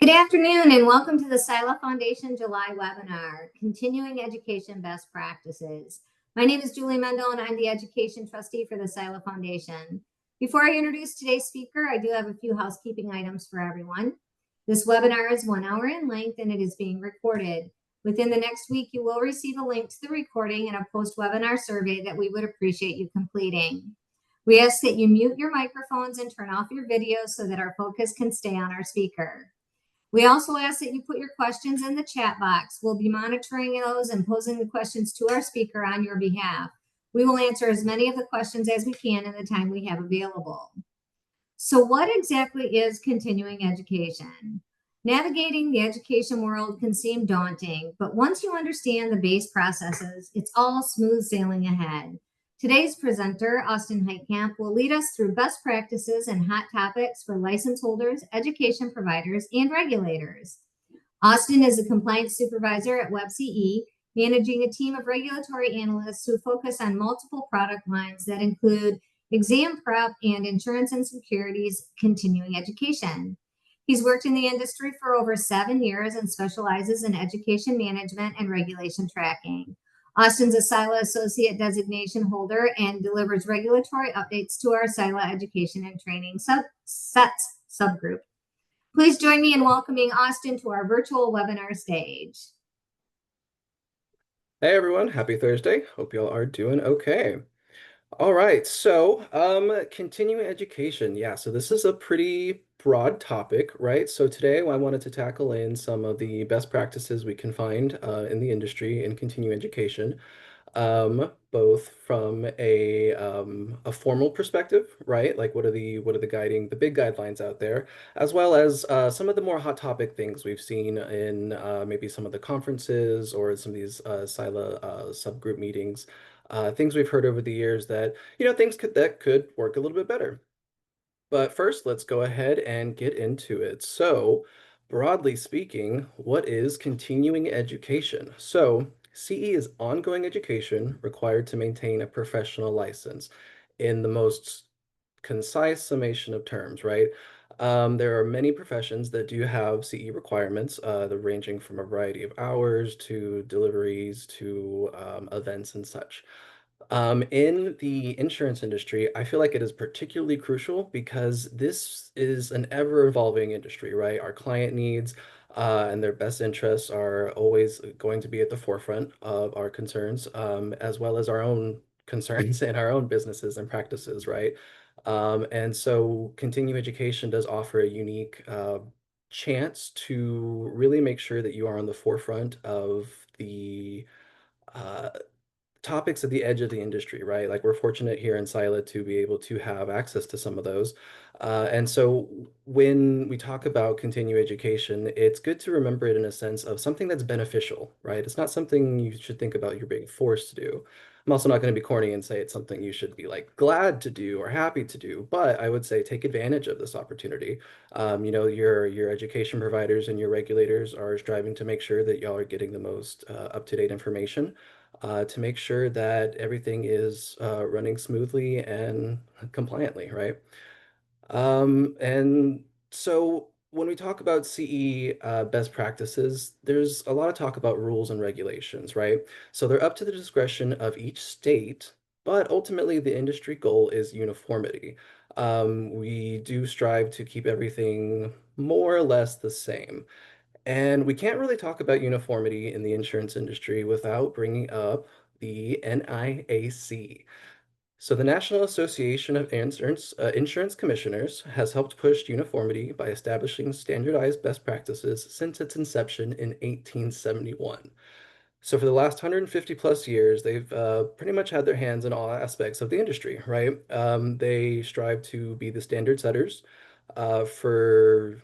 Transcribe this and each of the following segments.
Good afternoon and welcome to the SILA Foundation July webinar, Continuing Education Best Practices. My name is Julie Mendel and I'm the Education Trustee for the SILA Foundation. Before I introduce today's speaker, I do have a few housekeeping items for everyone. This webinar is 1 hour in length and it is being recorded. Within the next week, you will receive a link to the recording and a post-webinar survey that we would appreciate you completing. We ask that you mute your microphones and turn off your videos so that our focus can stay on our speaker. We also ask that you put your questions in the chat box. We'll be monitoring those and posing the questions to our speaker on your behalf. We will answer as many of the questions as we can in the time we have available. So what exactly is continuing education? Navigating the education world can seem daunting, but once you understand the base processes, it's all smooth sailing ahead. Today's presenter, Austin Heitkamp, will lead us through best practices and hot topics for license holders, education providers, and regulators. Austin is a compliance supervisor at WebCE, managing a team of regulatory analysts who focus on multiple product lines that include exam prep and insurance and securities continuing education. He's worked in the industry for over 7 years and specializes in education management and regulation tracking. Austin's a SILA Associate Designation holder and delivers regulatory updates to our SILA Education and Training subgroup. Please join me in welcoming Austin to our virtual webinar stage. Hey everyone, happy Thursday. Hope y'all are doing okay. All right, so continuing education. Yeah, so this is a pretty broad topic, right? So today I wanted to tackle in some of the best practices we can find in the industry in continuing education, both from a formal perspective, right? Like what are the big guidelines out there, as well as some of the more hot topic things we've seen in maybe some of the conferences or some of these SILA subgroup meetings. Things we've heard over the years that, that could work a little bit better. But first, let's go ahead and get into it. So, broadly speaking, what is continuing education? So, CE is ongoing education required to maintain a professional license in the most concise summation of terms, right? There are many professions that do have CE requirements, they're ranging from a variety of hours to deliveries to events and such. In the insurance industry, I feel like it is particularly crucial because this is an ever-evolving industry, right? Our client needs and their best interests are always going to be at the forefront of our concerns, as well as our own concerns and our own businesses and practices, right? And so continuing education does offer a unique chance to really make sure that you are on the forefront of the uh, topics at the edge of the industry, right? Like we're fortunate here in SILA to be able to have access to some of those. And so when we talk about continuing education, it's good to remember it in a sense of something that's beneficial, right? It's not something you should think about you're being forced to do. I'm also not going to be corny and say it's something you should be like glad to do or happy to do, but I would say take advantage of this opportunity. Your education providers and your regulators are striving to make sure that y'all are getting the most up-to-date information to make sure that everything is running smoothly and compliantly, right? And so when we talk about CE best practices, there's a lot of talk about rules and regulations, right? So they're up to the discretion of each state, but ultimately the industry goal is uniformity. We do strive to keep everything more or less the same. And we can't really talk about uniformity in the insurance industry without bringing up the NIAC. So the National Association of Insurance Commissioners has helped push uniformity by establishing standardized best practices since its inception in 1871. So for the last 150 plus years, they've pretty much had their hands in all aspects of the industry, right? They strive to be the standard setters for,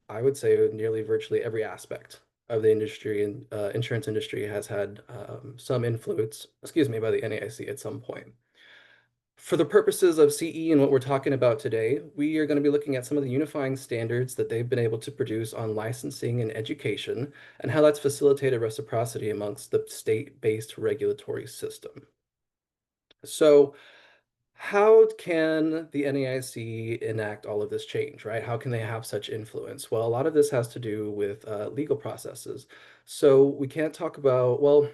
I would say, nearly virtually every aspect of the industry, and insurance industry has had some influence, excuse me, by the NAIC at some point. For the purposes of CE and what we're talking about today, we are going to be looking at some of the unifying standards that they've been able to produce on licensing and education and how that's facilitated reciprocity amongst the state-based regulatory system. So how can the NAIC enact all of this change, right? How can they have such influence? Well, a lot of this has to do with legal processes. So we can't talk about, well,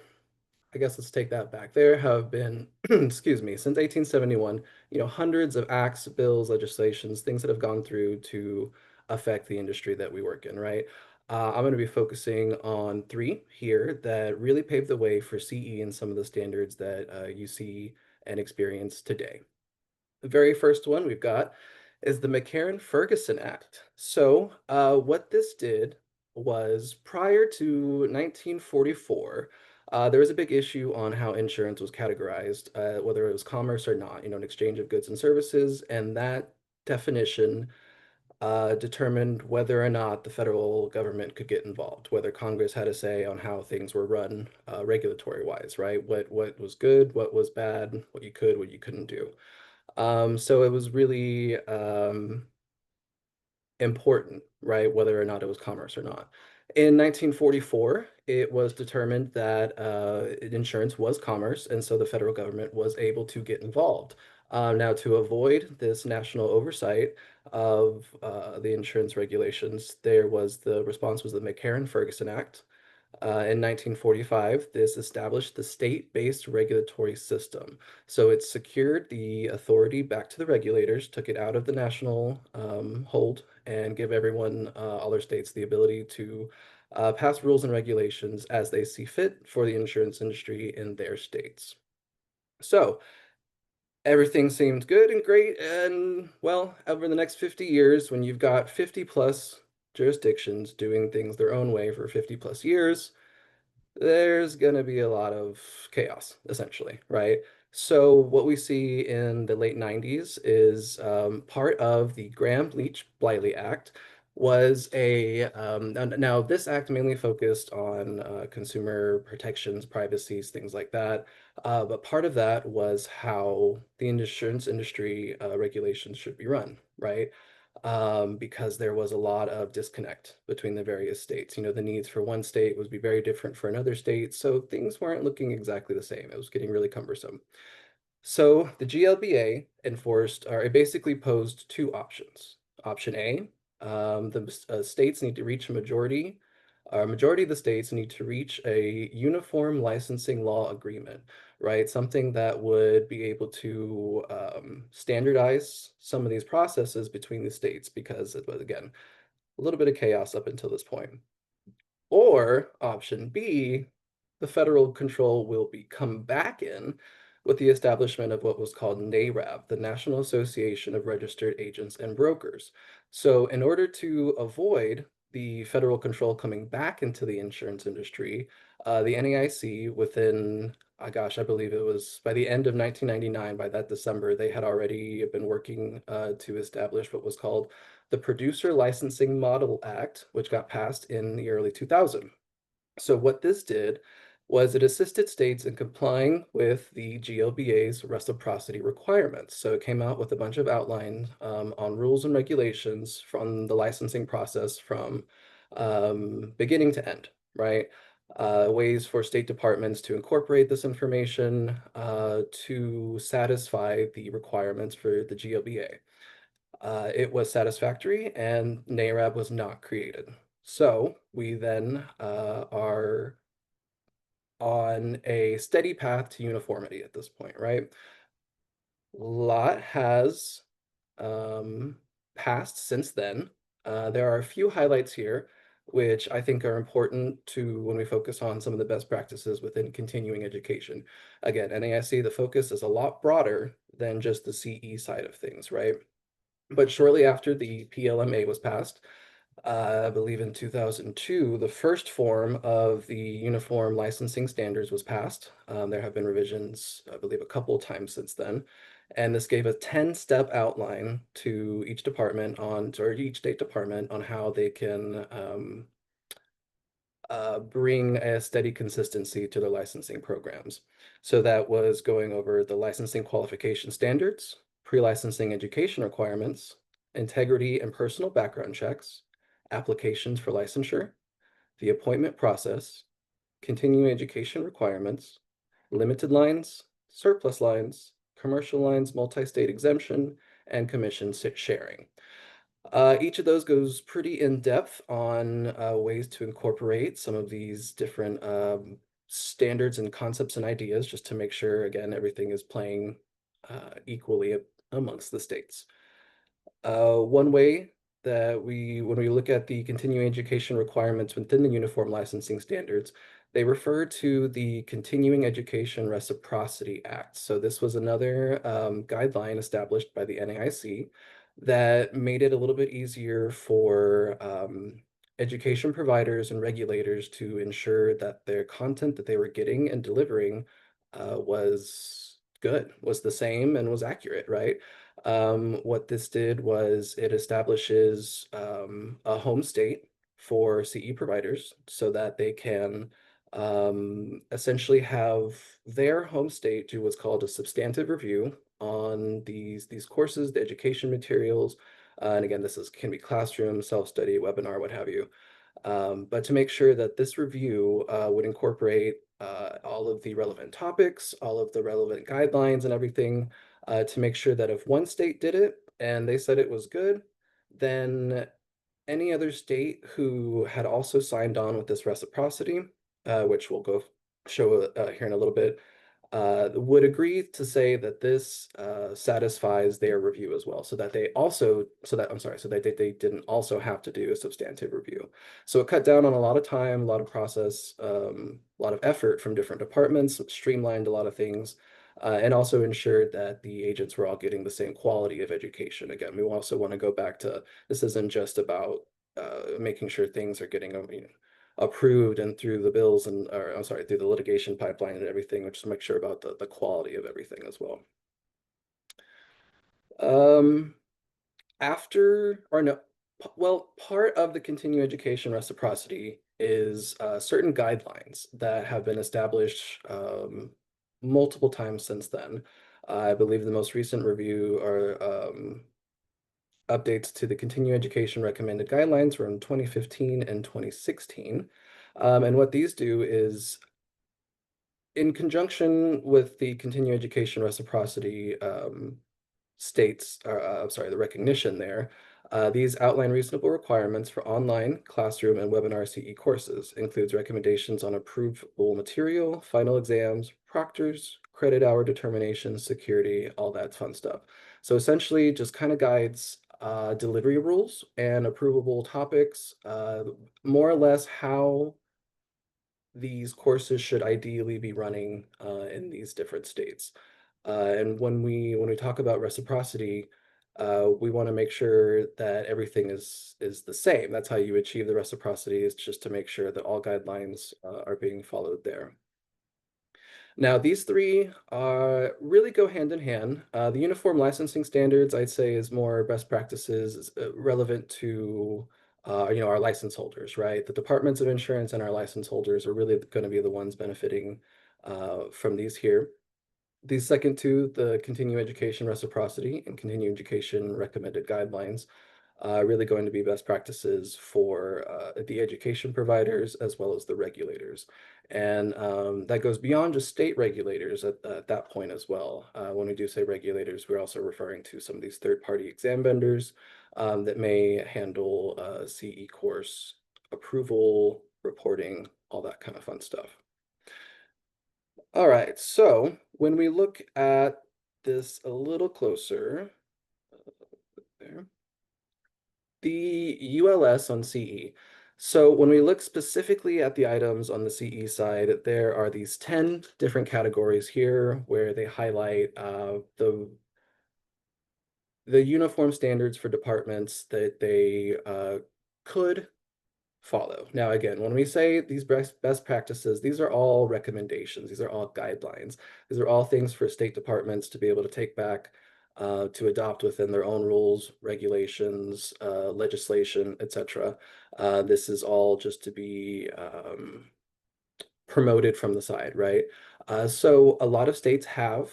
I guess let's take that back. There have been, excuse me, since 1871, hundreds of acts, bills, legislations, things that have gone through to affect the industry that we work in, right? I'm going to be focusing on three here that really paved the way for CE and some of the standards that you see and experience today. The very first one we've got is the McCarran-Ferguson Act. So, what this did was prior to 1944, there was a big issue on how insurance was categorized, whether it was commerce or not, an exchange of goods and services, and that definition determined whether or not the federal government could get involved, whether Congress had a say on how things were run regulatory wise, right? What was good, what was bad, what you could, what you couldn't do. So it was really important, right, whether or not it was commerce or not. In 1944, it was determined that insurance was commerce, and so the federal government was able to get involved. Now, to avoid this national oversight of the insurance regulations, the response was the McCarran-Ferguson Act. In 1945, this established the state-based regulatory system. So it secured the authority back to the regulators, took it out of the national hold, and give everyone, all their states, the ability to pass rules and regulations as they see fit for the insurance industry in their states. So everything seemed good and great, and well, over the next 50 years, when you've got 50 plus jurisdictions doing things their own way for 50 plus years, there's going to be a lot of chaos, essentially, right? So what we see in the late 90s is part of the Graham-Leach-Bliley Act was now this act mainly focused on consumer protections, privacies, things like that. But part of that was how the insurance industry regulations should be run, right? Because there was a lot of disconnect between the various states. The needs for one state would be very different for another state, so things weren't looking exactly the same. It was getting really cumbersome. So the GLBA enforced, or it basically posed two options. Option A, the states need to reach majority of the states need to reach a uniform licensing law agreement, right? Something that would be able to standardize some of these processes between the states because it was, again, a little bit of chaos up until this point. Or option B, the federal control will come back in with the establishment of what was called NARAB, the National Association of Registered Agents and Brokers. So in order to avoid the federal control coming back into the insurance industry, the NAIC within, gosh, I believe it was by the end of 1999, by that December, they had already been working to establish what was called the Producer Licensing Model Act, which got passed in the early 2000s. So what this did was it assisted states in complying with the GLBA's reciprocity requirements. So it came out with a bunch of outlines on rules and regulations from the licensing process from beginning to end, right? Ways for state departments to incorporate this information to satisfy the requirements for the GLBA. It was satisfactory and NARAB was not created. So we then are on a steady path to uniformity at this point, right? A lot has passed since then. There are a few highlights here, which I think are important to when we focus on some of the best practices within continuing education. Again, NAIC, the focus is a lot broader than just the CE side of things, right? But shortly after the PLMA was passed, I believe in 2002, the first form of the Uniform Licensing Standards was passed. There have been revisions, I believe, a couple of times since then. And this gave a 10-step outline to each department or each state department on how they can bring a steady consistency to their licensing programs. So that was going over the licensing qualification standards, pre-licensing education requirements, integrity and personal background checks, applications for licensure, the appointment process, continuing education requirements, limited lines, surplus lines, commercial lines, multi-state exemption, and commission sharing. Each of those goes pretty in depth on ways to incorporate some of these different standards and concepts and ideas just to make sure, again, everything is playing equally amongst the states. One way that when we look at the continuing education requirements within the Uniform Licensing Standards, they refer to the Continuing Education Reciprocity Act. So this was another guideline established by the NAIC that made it a little bit easier for education providers and regulators to ensure that their content that they were getting and delivering was good, was the same, and was accurate, right? What this did was it establishes a home state for CE providers so that they can essentially have their home state do what's called a substantive review on these courses, the education materials. And again, can be classroom, self-study, webinar, what have you. But to make sure that this review would incorporate all of the relevant topics, all of the relevant guidelines and everything to make sure that if one state did it and they said it was good, then any other state who had also signed on with this reciprocity, which we'll go show here in a little bit, would agree to say that this satisfies their review as well, so that they didn't also have to do a substantive review. So it cut down on a lot of time, a lot of process, a lot of effort from different departments, streamlined a lot of things, and also ensured that the agents were all getting the same quality of education. Again, we also want to go back to this isn't just about making sure things are getting approved and through the bills and, or I'm sorry, through the litigation pipeline and everything, which is make sure about the quality of everything as well. Part of the continuing education reciprocity is certain guidelines that have been established multiple times since then. I believe the most recent review are updates to the continuing education recommended guidelines from 2015 and 2016. And what these do is, in conjunction with the continuing education reciprocity states, I'm sorry, the recognition there, these outline reasonable requirements for online, classroom, and webinar CE courses, includes recommendations on approvable material, final exams, proctors, credit hour determinations, security, all that fun stuff. So essentially just kind of guides delivery rules and approvable topics, more or less how these courses should ideally be running in these different states. And when we talk about reciprocity, we want to make sure that everything is the same. That's how you achieve the reciprocity, is just to make sure that all guidelines are being followed there. Now, these three really go hand in hand. The uniform licensing standards, I'd say, is more best practices, is relevant to our license holders, right? The departments of insurance and our license holders are really going to be the ones benefiting from these here. These second two, the continuing education reciprocity and continuing education recommended guidelines, really going to be best practices for the education providers as well as the regulators. And that goes beyond just state regulators at that point as well. When we do say regulators, we're also referring to some of these third-party exam vendors that may handle CE course approval, reporting, all that kind of fun stuff. All right, so when we look at this a little closer, there, the ULS on CE. So when we look specifically at the items on the CE side, there are these 10 different categories here where they highlight the uniform standards for departments that they could follow. Now, again, when we say these best practices, these are all recommendations. These are all guidelines. These are all things for state departments to be able to take back to adopt within their own rules, regulations, legislation, etc. This is all just to be promoted from the side, right? So a lot of states have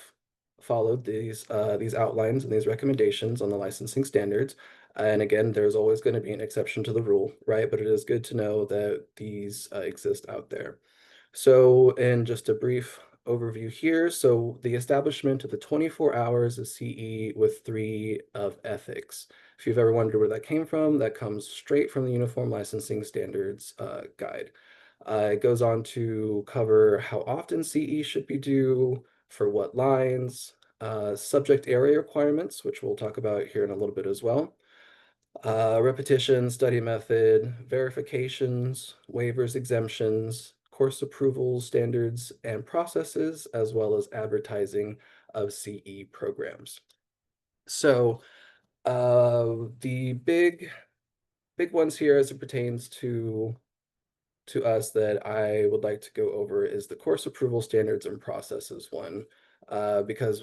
followed these outlines and these recommendations on the licensing standards. And again, there's always going to be an exception to the rule, right? But it is good to know that these exist out there. So in just a brief overview here. So the establishment of the 24 hours of CE with 3 of ethics. If you've ever wondered where that came from, that comes straight from the Uniform Licensing Standards Guide. It goes on to cover how often CE should be due, for what lines, subject area requirements, which we'll talk about here in a little bit as well. Repetition, study method, verifications, waivers, exemptions, course approvals, standards, and processes, as well as advertising of CE programs. So the big ones here as it pertains to us that I would like to go over is the course approval standards and processes one, because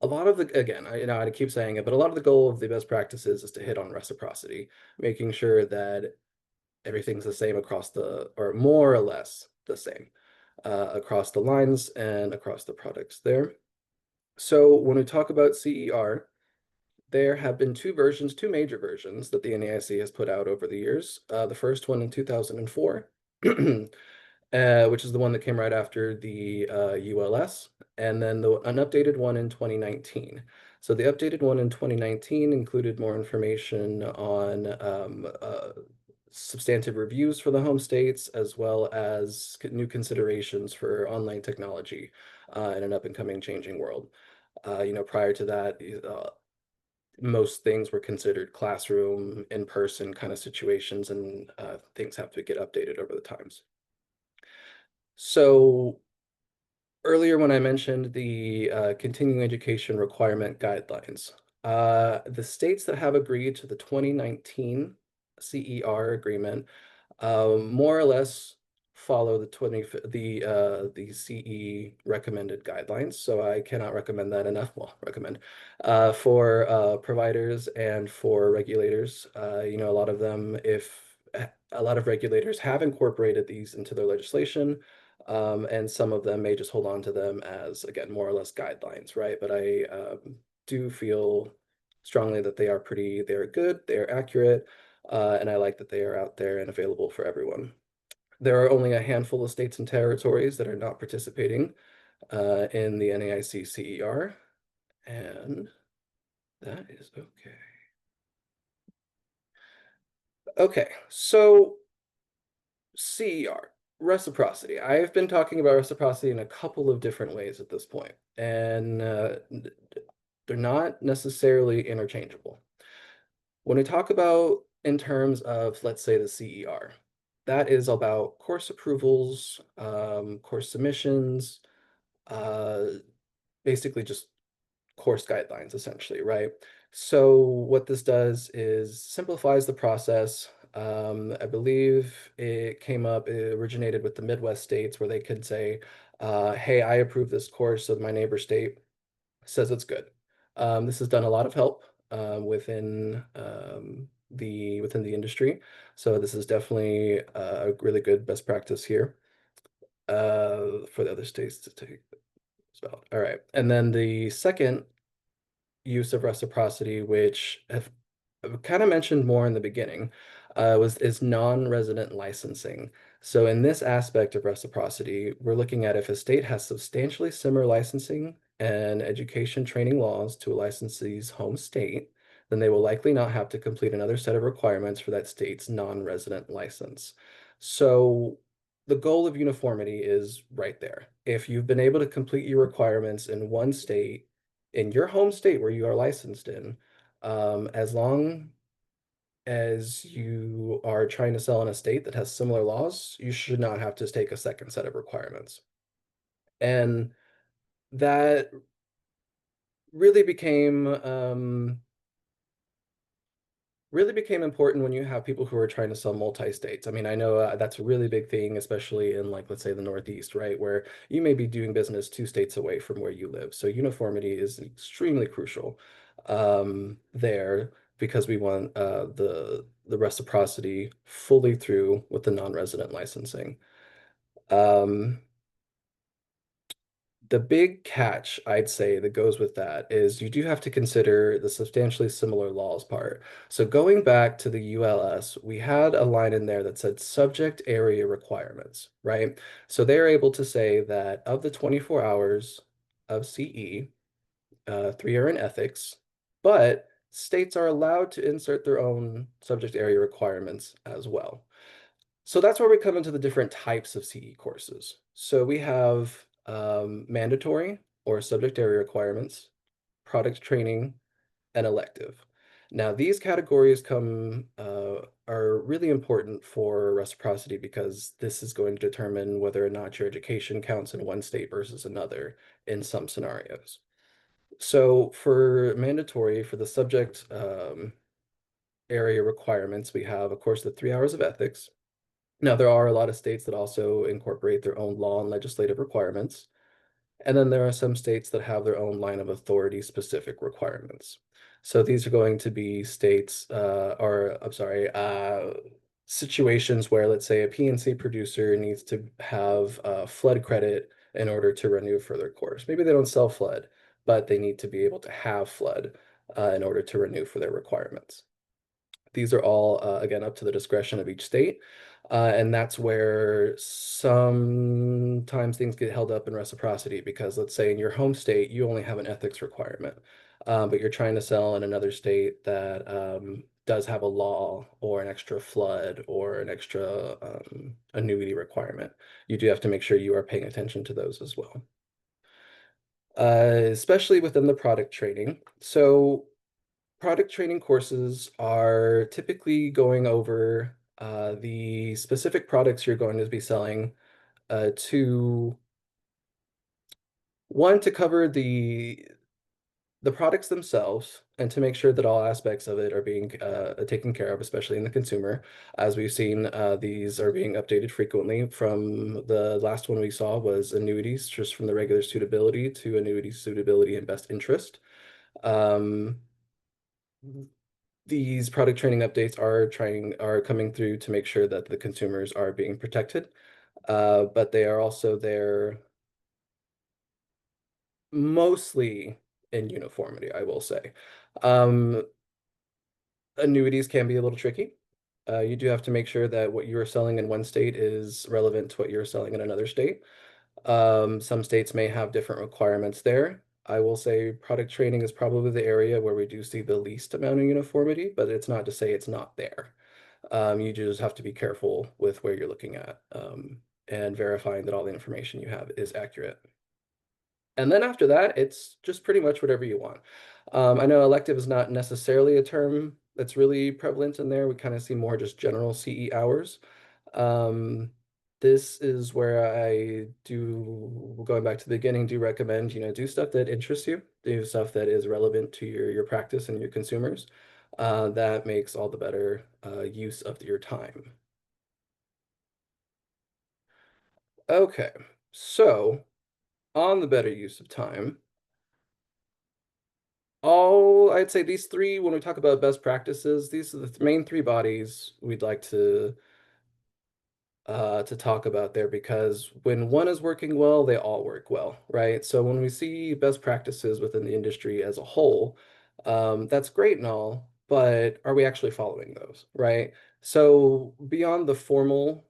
a lot of the, again, I keep saying it, but a lot of the goal of the best practices is to hit on reciprocity, making sure that everything's the same across or more or less the same, across the lines and across the products there. So when we talk about CER, there have been two major versions that the NAIC has put out over the years. The first one in 2004, which is the one that came right after the ULS, and then an updated one in 2019. So the updated one in 2019 included more information on substantive reviews for the home states, as well as new considerations for online technology in an up-and-coming changing world. Prior to that, most things were considered classroom, in-person kind of situations, and things have to get updated over the times. So earlier when I mentioned the continuing education requirement guidelines, the states that have agreed to the 2019 CER agreement more or less follow the CE recommended guidelines. So I cannot recommend that enough. Well, recommend for providers and for regulators. A lot of them, if a lot of regulators have incorporated these into their legislation, and some of them may just hold on to them as, again, more or less guidelines, right? But I do feel strongly that they're good, they're accurate, and I like that they are out there and available for everyone. There are only a handful of states and territories that are not participating in the NAIC CER, and that is okay. Okay, so CER, reciprocity. I have been talking about reciprocity in a couple of different ways at this point, and they're not necessarily interchangeable. When we talk about in terms of, let's say, the CER, that is about course approvals, course submissions, uh, basically just course guidelines, essentially, right? So what this does is simplifies the process. I believe it originated with the Midwest states where they could say, hey, I approve this course, so my neighbor state says it's good. This has done a lot of help within the industry. So this is definitely a really good best practice here for the other states to take as well. All right. And then the second use of reciprocity, which I've kind of mentioned more in the beginning, is non-resident licensing. So in this aspect of reciprocity, we're looking at if a state has substantially similar licensing and education training laws to a licensee's home state, then they will likely not have to complete another set of requirements for that state's non-resident license. So the goal of uniformity is right there. If you've been able to complete your requirements in one state, in your home state where you are licensed in, as long as you are trying to sell in a state that has similar laws, you should not have to take a second set of requirements. And that really became important when you have people who are trying to sell multi-states. I mean, I know that's a really big thing, especially in, like, let's say the Northeast, right? Where you may be doing business 2 states away from where you live. So uniformity is extremely crucial there, because we want the reciprocity fully through with the non-resident licensing. Um, The big catch, I'd say, that goes with that is you do have to consider the substantially similar laws part. So going back to the ULS, we had a line in there that said subject area requirements, right? So they're able to say that of the 24 hours of CE, 3 are in ethics, but states are allowed to insert their own subject area requirements as well. So that's where we come into the different types of CE courses. So we have mandatory or subject area requirements, product training, and elective. Now, these categories are really important for reciprocity because this is going to determine whether or not your education counts in one state versus another in some scenarios. So for mandatory, for the subject area requirements, we have, of course, the 3 hours of ethics. Now, there are a lot of states that also incorporate their own law and legislative requirements. And then there are some states that have their own line of authority specific requirements. So these are going to be states, or I'm sorry, situations where, let's say, a PNC producer needs to have flood credit in order to renew for their course. Maybe they don't sell flood, but they need to be able to have flood in order to renew for their requirements. These are all, again, up to the discretion of each state. And that's where sometimes things get held up in reciprocity because let's say in your home state, you only have an ethics requirement, but you're trying to sell in another state that does have a law or an extra flood or an extra annuity requirement. You do have to make sure you are paying attention to those as well. Especially within the product training. So product training courses are typically going over the specific products you're going to be selling to one to cover the products themselves and to make sure that all aspects of it are being taken care of, especially in the consumer. As we've seen, these are being updated frequently. From the last one we saw was annuities, just from the regular suitability to annuity suitability and best interest. Um, these product training updates are coming through to make sure that the consumers are being protected, but they are also there mostly in uniformity, I will say. Um, Annuities can be a little tricky. You do have to make sure that what you are selling in one state is relevant to what you're selling in another state. Some states may have different requirements there. I will say product training is probably the area where we do see the least amount of uniformity, but it's not to say it's not there. You just have to be careful with where you're looking at and verifying that all the information you have is accurate. And then after that, it's just pretty much whatever you want. I know elective is not necessarily a term that's really prevalent in there. We kind of see more just general CE hours. Um, this is where I do, going back to the beginning, do recommend, do stuff that interests you, do stuff that is relevant to your practice and your consumers. That makes all the better use of your time. Okay, so on the better use of time, all I'd say these three, when we talk about best practices, these are the main three bodies we'd like to talk about there because when one is working well, they all work well, right? So when we see best practices within the industry as a whole, that's great and all, but are we actually following those, right? So beyond the formal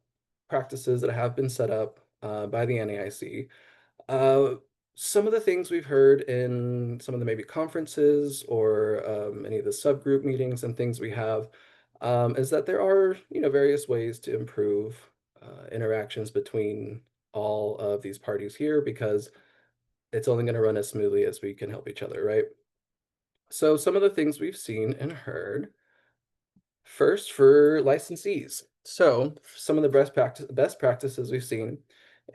practices that have been set up by the NAIC, uh, some of the things we've heard in some of the maybe conferences or any of the subgroup meetings and things we have is that there are, various ways to improve interactions between all of these parties here because it's only going to run as smoothly as we can help each other, right? So some of the things we've seen and heard first for licensees. So some of the best practices we've seen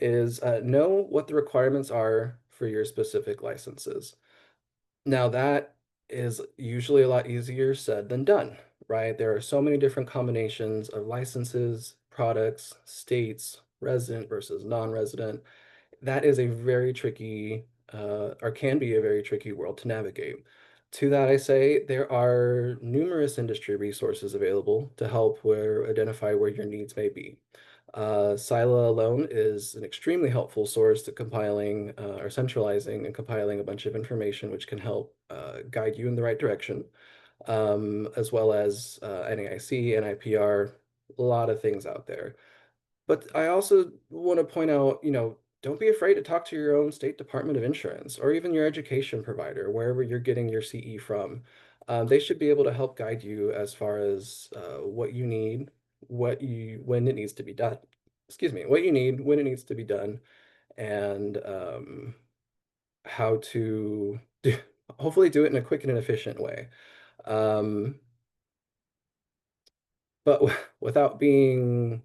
is know what the requirements are for your specific licenses. Now that is usually a lot easier said than done, right? There are so many different combinations of licenses, products, states, resident versus non-resident. That is a very tricky, or can be a very tricky world to navigate. To that, I say there are numerous industry resources available to help identify where your needs may be. SILA alone is an extremely helpful source to compiling or centralizing and compiling a bunch of information which can help guide you in the right direction, as well as NAIC, NIPR, a lot of things out there. But I also want to point out, don't be afraid to talk to your own state department of insurance or even your education provider, wherever you're getting your CE from. They should be able to help guide you as far as what you need, when it needs to be done. Excuse me, what you need, when it needs to be done, and how to hopefully do it in a quick and an efficient way. Um, but without being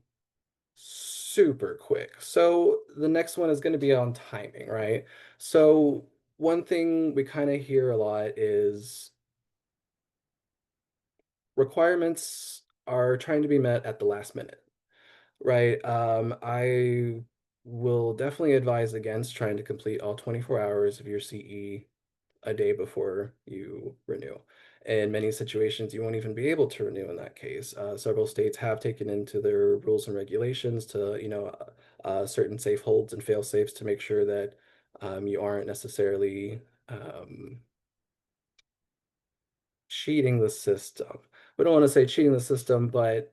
super quick. So the next one is going to be on timing, right? So one thing we kind of hear a lot is requirements are trying to be met at the last minute, right? I will definitely advise against trying to complete all 24 hours of your CE a day before you renew. In many situations, you won't even be able to renew in that case. Several states have taken into their rules and regulations to, certain safe holds and fail safes to make sure that you aren't necessarily cheating the system. We don't want to say cheating the system, but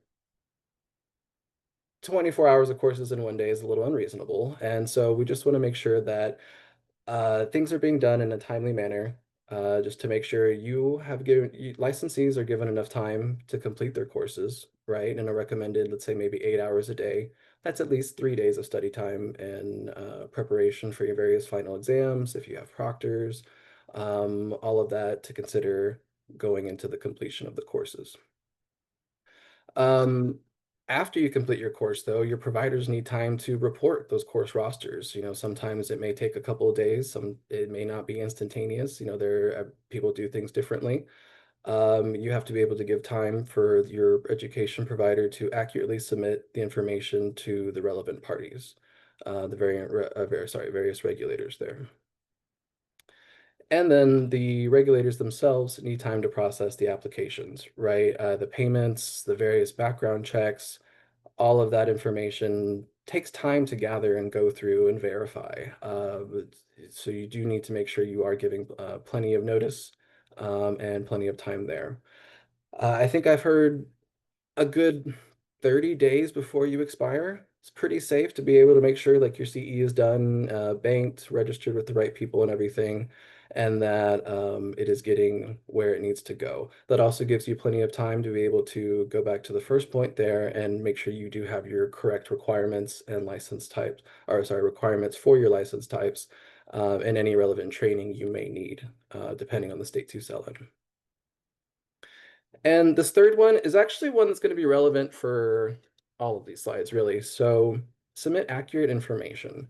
24 hours of courses in one day is a little unreasonable. And so we just want to make sure that things are being done in a timely manner, just to make sure licensees are given enough time to complete their courses, right? In a recommended, let's say maybe 8 hours a day. That's at least 3 days of study time and preparation for your various final exams, if you have proctors, all of that to consider going into the completion of the courses. Um, After you complete your course, though, your providers need time to report those course rosters. Sometimes it may take a couple of days, it may not be instantaneous. People do things differently. You have to be able to give time for your education provider to accurately submit the information to the relevant parties, various regulators there. And then the regulators themselves need time to process the applications, right? The payments, the various background checks, all of that information takes time to gather and go through and verify. So you do need to make sure you are giving plenty of notice and plenty of time there. I think I've heard a good 30 days before you expire. It's pretty safe to be able to make sure like your CE is done, banked, registered with the right people and everything, and that it is getting where it needs to go. That also gives you plenty of time to be able to go back to the first point there and make sure you do have your correct requirements and license types, or sorry, requirements for your license types, and any relevant training you may need, depending on the state you sell in. And this third one is actually one that's going to be relevant for all of these slides, really. So submit accurate information.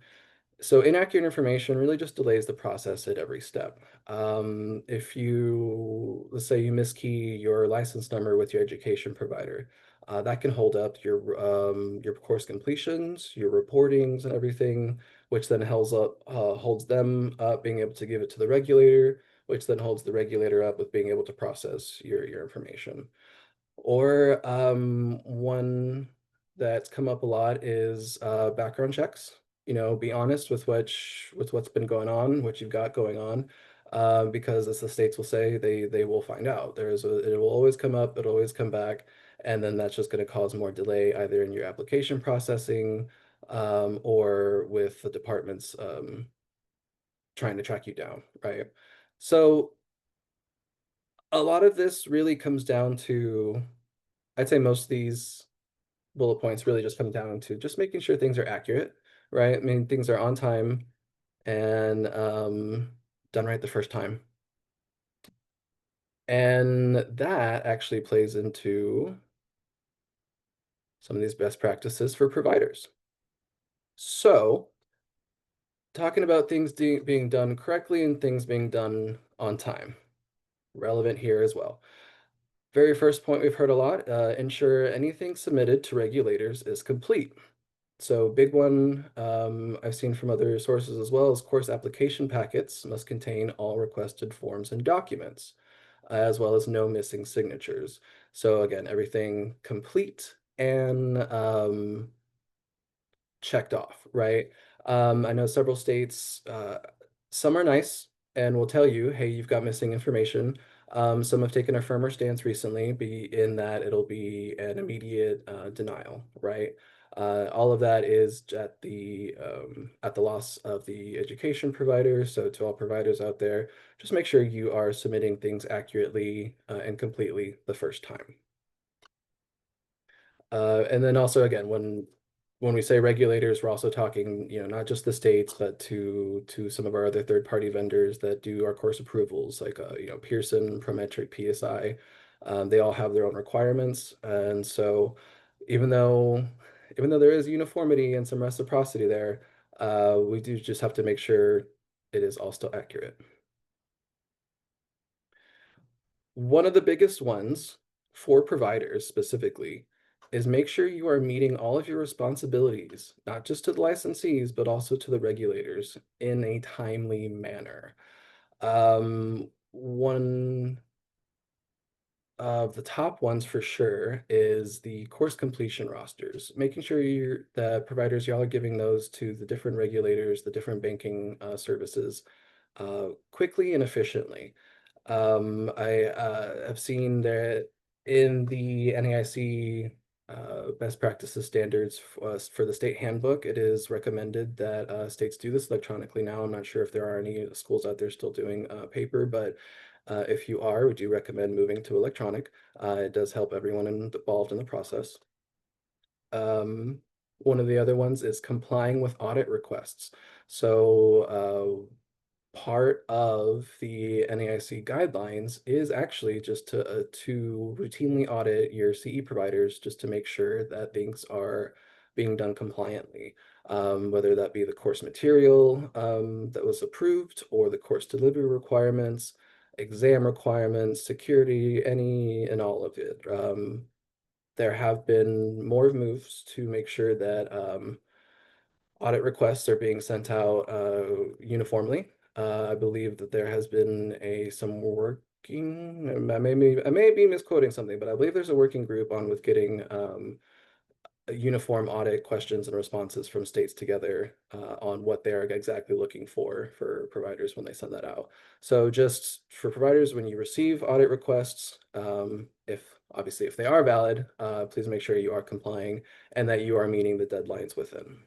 So inaccurate information really just delays the process at every step. If let's say you miskey your license number with your education provider, that can hold up your course completions, your reportings and everything, which then holds them up being able to give it to the regulator, which then holds the regulator up with being able to process your information. Or one that's come up a lot is background checks. Be honest with what's been going on, what you've got going on, because as the states will say, they will find out. It will always come up, it'll always come back, and then that's just going to cause more delay either in your application processing, or with the departments trying to track you down, right? So a lot of this really comes down to, I'd say most of these bullet points really just come down to just making sure things are accurate, right? I mean, things are on time and done right the first time. And that actually plays into some of these best practices for providers. So, talking about things being done correctly and things being done on time, relevant here as well. Very first point we've heard a lot, ensure anything submitted to regulators is complete. So big one I've seen from other sources as well is course application packets must contain all requested forms and documents, as well as no missing signatures. So again, everything complete and checked off, right? I know several states, some are nice and will tell you, hey, you've got missing information. Some have taken a firmer stance recently, be in that it'll be an immediate denial, right? All of that is at the loss of the education provider. So to all providers out there, just make sure you are submitting things accurately and completely the first time. And then also again, when we say regulators, we're also talking, not just the states, but to some of our other third-party vendors that do our course approvals, like Pearson, Prometric, PSI. They all have their own requirements, and so even though even though there is uniformity and some reciprocity there, we do just have to make sure it is all still accurate. One of the biggest ones for providers specifically is make sure you are meeting all of your responsibilities, not just to the licensees, but also to the regulators in a timely manner. One of the top ones for sure is the course completion rosters, making sure the providers, y'all are giving those to the different regulators, the different banking services quickly and efficiently. I have seen that in the NAIC best practices standards for the state handbook, it is recommended that states do this electronically now. I'm not sure if there are any schools out there still doing paper, but if you are, we do recommend moving to electronic. It does help everyone involved in the process. One of the other ones is complying with audit requests. So part of the NAIC guidelines is actually just to routinely audit your CE providers just to make sure that things are being done compliantly, whether that be the course material that was approved or the course delivery requirements, exam requirements, security, any and all of it. There have been more moves to make sure that audit requests are being sent out uniformly. I believe that there has been some working. I may be misquoting something, but I believe there's a working group on with getting uniform audit questions and responses from states together on what they're exactly looking for providers when they send that out. So just for providers, when you receive audit requests, if obviously if they are valid, please make sure you are complying and that you are meeting the deadlines within.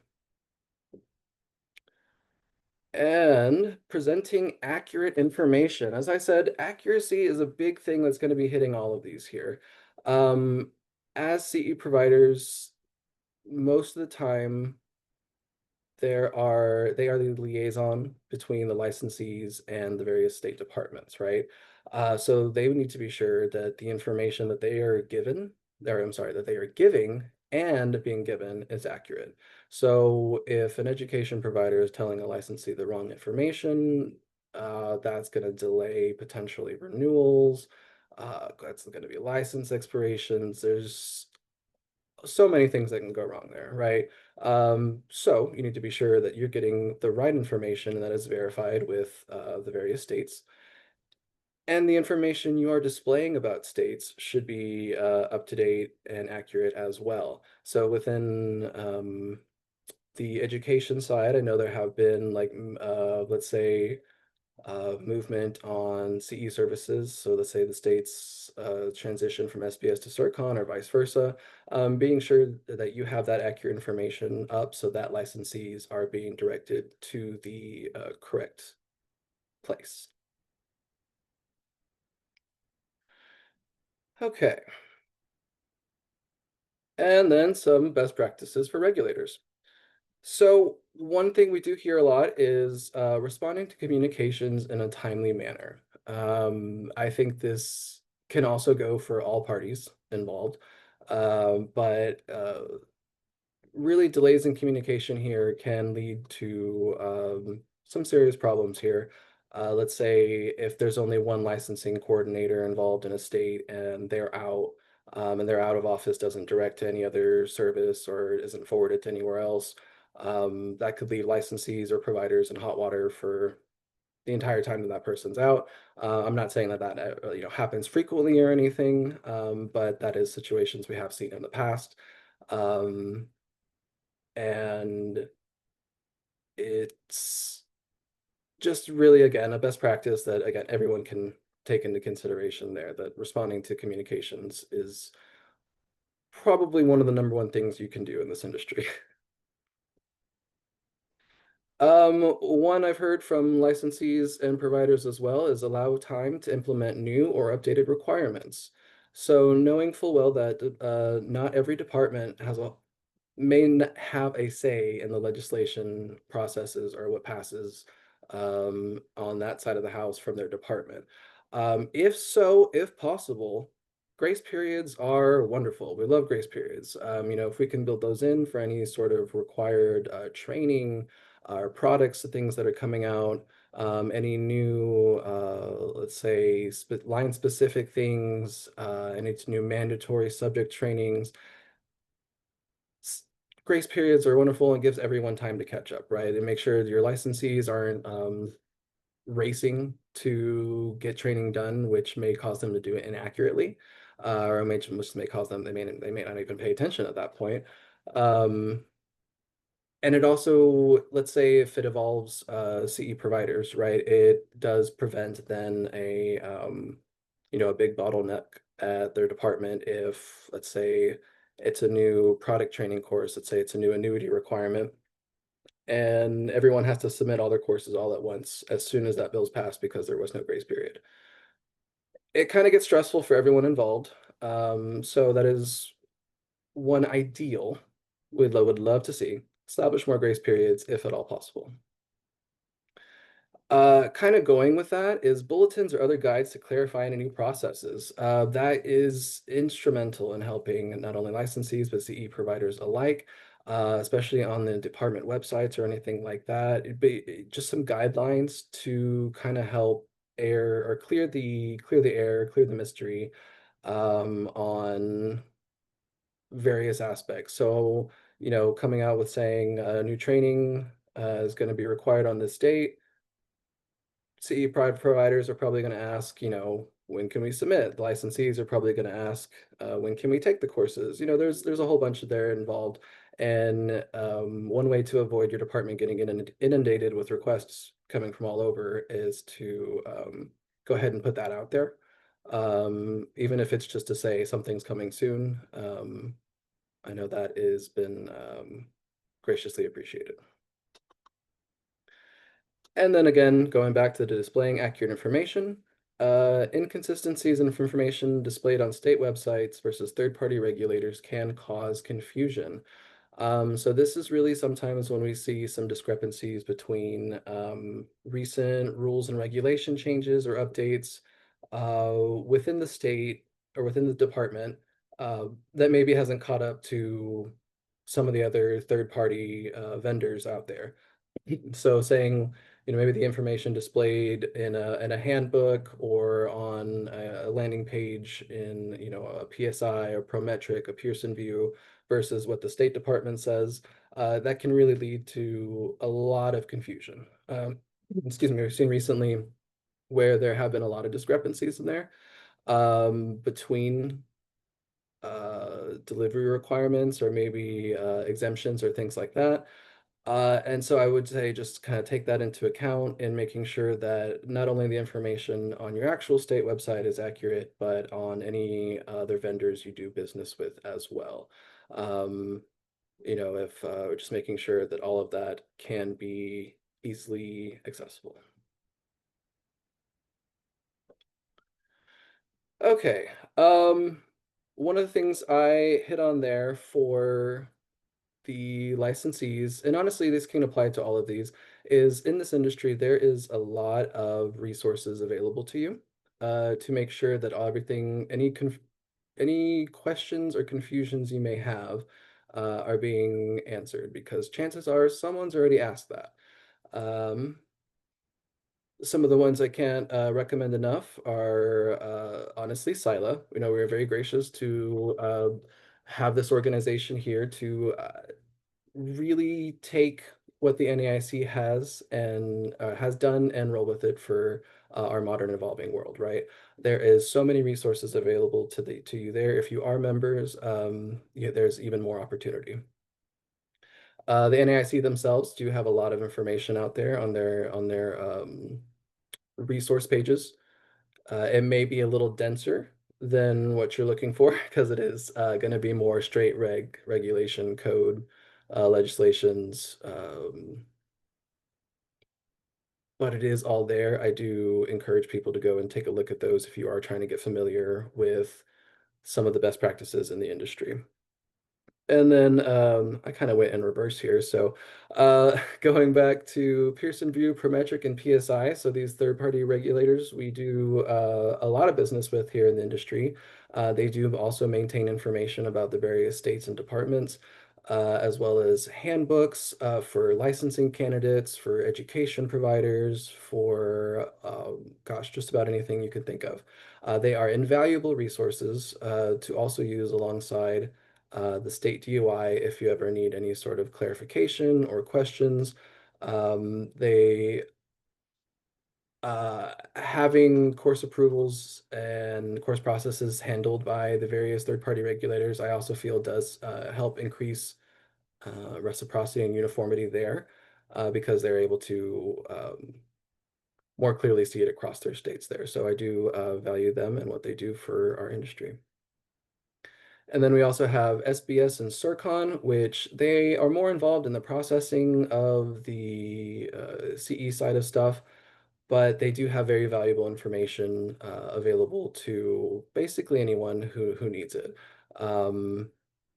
And presenting accurate information. As I said, accuracy is a big thing that's going to be hitting all of these here. As CE providers, most of the time, they are the liaison between the licensees and the various state departments, right? So they would need to be sure that the information that they are given, or I'm sorry, that they are giving and being given is accurate. So if an education provider is telling a licensee the wrong information, that's going to delay potentially renewals. That's going to be license expirations. There's so many things that can go wrong there, right? So you need to be sure that you're getting the right information that is verified with the various states. And the information you are displaying about states should be up to date and accurate as well. So within the education side, I know there have been let's say, movement on CE services. So let's say the states transition from SBS to CERTCON or vice versa, being sure that you have that accurate information up so that licensees are being directed to the correct place. Okay. And then some best practices for regulators. So one thing we do hear a lot is responding to communications in a timely manner. I think this can also go for all parties involved, but really delays in communication here can lead to some serious problems here. Let's say if there's only one licensing coordinator involved in a state and they're out, and their out of office doesn't direct to any other service or isn't forwarded to anywhere else, that could leave licensees or providers in hot water for the entire time that that person's out. I'm not saying that happens frequently or anything, but that is situations we have seen in the past. Um, And it's just really, again, a best practice that, again, everyone can take into consideration there, that responding to communications is probably one of the number one things you can do in this industry. One I've heard from licensees and providers as well is allow time to implement new or updated requirements. So knowing full well that not every department have a say in the legislation processes or what passes on that side of the house from their department. If so, if possible, grace periods are wonderful. We love grace periods. If we can build those in for any sort of required training, products, the things that are coming out, any new, let's say, line specific things, any new mandatory subject trainings, grace periods are wonderful and gives everyone time to catch up, right? And make sure your licensees aren't racing to get training done, which may cause them to do it inaccurately, which may cause them they may not even pay attention at that point. Um, and it also, let's say if it involves CE providers, right, it does prevent then a big bottleneck at their department if, let's say, it's a new product training course, let's say it's a new annuity requirement, and everyone has to submit all their courses all at once as soon as that bill's passed because there was no grace period. It kind of gets stressful for everyone involved. So that is one ideal would love to see. Establish more grace periods if at all possible. Kind of going with that is bulletins or other guides to clarify any new processes. That is instrumental in helping not only licensees, but CE providers alike, especially on the department websites or anything like that. It'd be just some guidelines to kind of help air or clear the air, clear the mystery on various aspects. So, coming out with saying new training is going to be required on this date. CE providers are probably going to ask, when can we submit? The licensees are probably going to ask, when can we take the courses? There's a whole bunch of there involved. And one way to avoid your department getting inundated with requests coming from all over is to go ahead and put that out there. Even if it's just to say something's coming soon. I know that has been graciously appreciated. And then again, going back to the displaying accurate information, inconsistencies in information displayed on state websites versus third-party regulators can cause confusion. So this is really sometimes when we see some discrepancies between recent rules and regulation changes or updates within the state or within the department that maybe hasn't caught up to some of the other third-party vendors out there. So saying, maybe the information displayed in a handbook or on a landing page in, a PSI or Prometric, a Pearson View versus what the State Department says, that can really lead to a lot of confusion. Excuse me, we've seen recently where there have been a lot of discrepancies in there between delivery requirements or maybe exemptions or things like that. And so I would say just kind of take that into account in making sure that not only the information on your actual state website is accurate, but on any other vendors you do business with as well. If just making sure that all of that can be easily accessible. Okay. One of the things I hit on there for the licensees, and honestly, this can apply to all of these, is in this industry, there is a lot of resources available to you to make sure that any questions or confusions you may have are being answered because chances are someone's already asked that. Some of the ones I can't recommend enough are honestly SILA. We're very gracious to have this organization here to really take what the NAIC has and has done and roll with it for our modern evolving world, right? There is so many resources available to you there. If you are members, there's even more opportunity. The NAIC themselves do have a lot of information out there on their resource pages. It may be a little denser than what you're looking for because it is going to be more straight regulation code legislations, but it is all there. I do encourage people to go and take a look at those if you are trying to get familiar with some of the best practices in the industry. And then I kind of went in reverse here. So going back to Pearson VUE, Prometric, and PSI, so these third-party regulators we do a lot of business with here in the industry. They do also maintain information about the various states and departments, as well as handbooks for licensing candidates, for education providers, for, gosh, just about anything you could think of. They are invaluable resources to also use alongside the state DUI if you ever need any sort of clarification or questions. They having course approvals and course processes handled by the various third-party regulators, I also feel does help increase reciprocity and uniformity there because they're able to more clearly see it across their states there. So I do value them and what they do for our industry. And then we also have SBS and CIRCON, which they are more involved in the processing of the CE side of stuff, but they do have very valuable information available to basically anyone who needs it.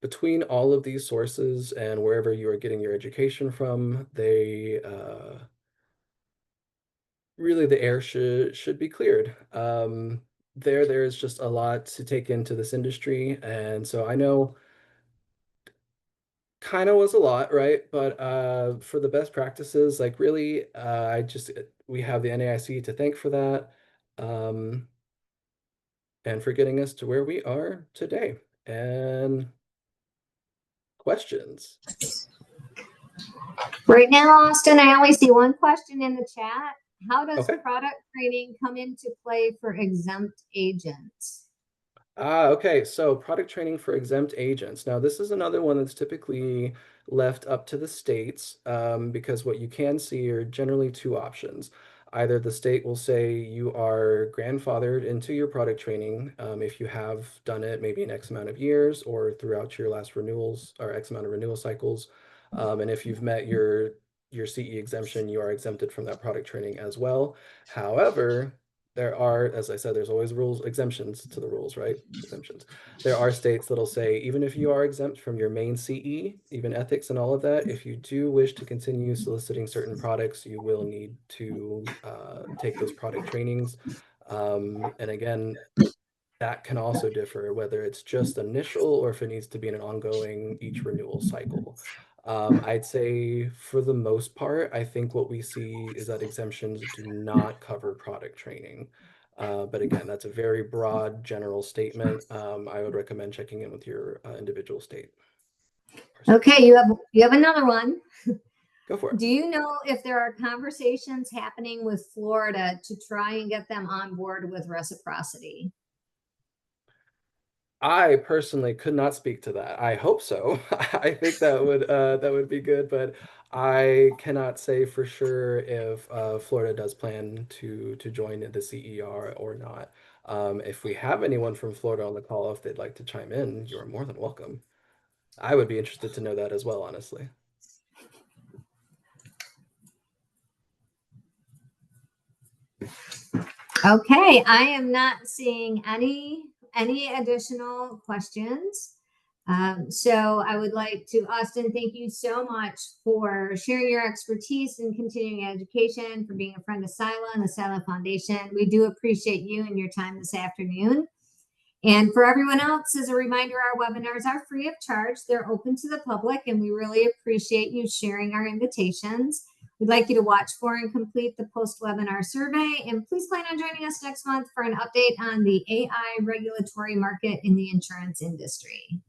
Between all of these sources and wherever you are getting your education from, they really the air should be cleared. There is just a lot to take into this industry, and so I know kind of was a lot, right? But for the best practices, like really, I just we have the NAIC to thank for that, um, and for getting us to where we are today. And questions. Right now, Austin, I only see one question in the chat. How does Okay. product training come into play for exempt agents? Okay. So product training for exempt agents. Now, this is another one that's typically left up to the states because what you can see are generally two options. Either the state will say you are grandfathered into your product training if you have done it maybe in X amount of years or throughout your last renewals or X amount of renewal cycles. And if you've met your CE exemption, you are exempted from that product training as well. However, there are, as I said, there's always rules, exemptions to the rules, right? Exemptions. There are states that'll say, even if you are exempt from your main CE, even ethics and all of that, if you do wish to continue soliciting certain products, you will need to take those product trainings. And again, that can also differ whether it's just initial or if it needs to be an ongoing each renewal cycle. I'd say for the most part, I think what we see is that exemptions do not cover product training. But again, that's a very broad general statement. I would recommend checking in with your individual state. Okay, you have another one. Go for it. Do you know if there are conversations happening with Florida to try and get them on board with reciprocity? I personally could not speak to that. I hope so. I think that would be good, but I cannot say for sure if Florida does plan to join the CER or not. If we have anyone from Florida on the call, if they'd like to chime in, you're more than welcome. I would be interested to know that as well, honestly. Okay, I am not seeing any additional questions. So I would like to, Austin, thank you so much for sharing your expertise in continuing education, for being a friend of SILA and the SILA Foundation. We do appreciate you and your time this afternoon. And for everyone else, as a reminder, our webinars are free of charge. They're open to the public, and we really appreciate you sharing our invitations. We'd like you to watch for and complete the post-webinar survey. And please plan on joining us next month for an update on the AI regulatory market in the insurance industry.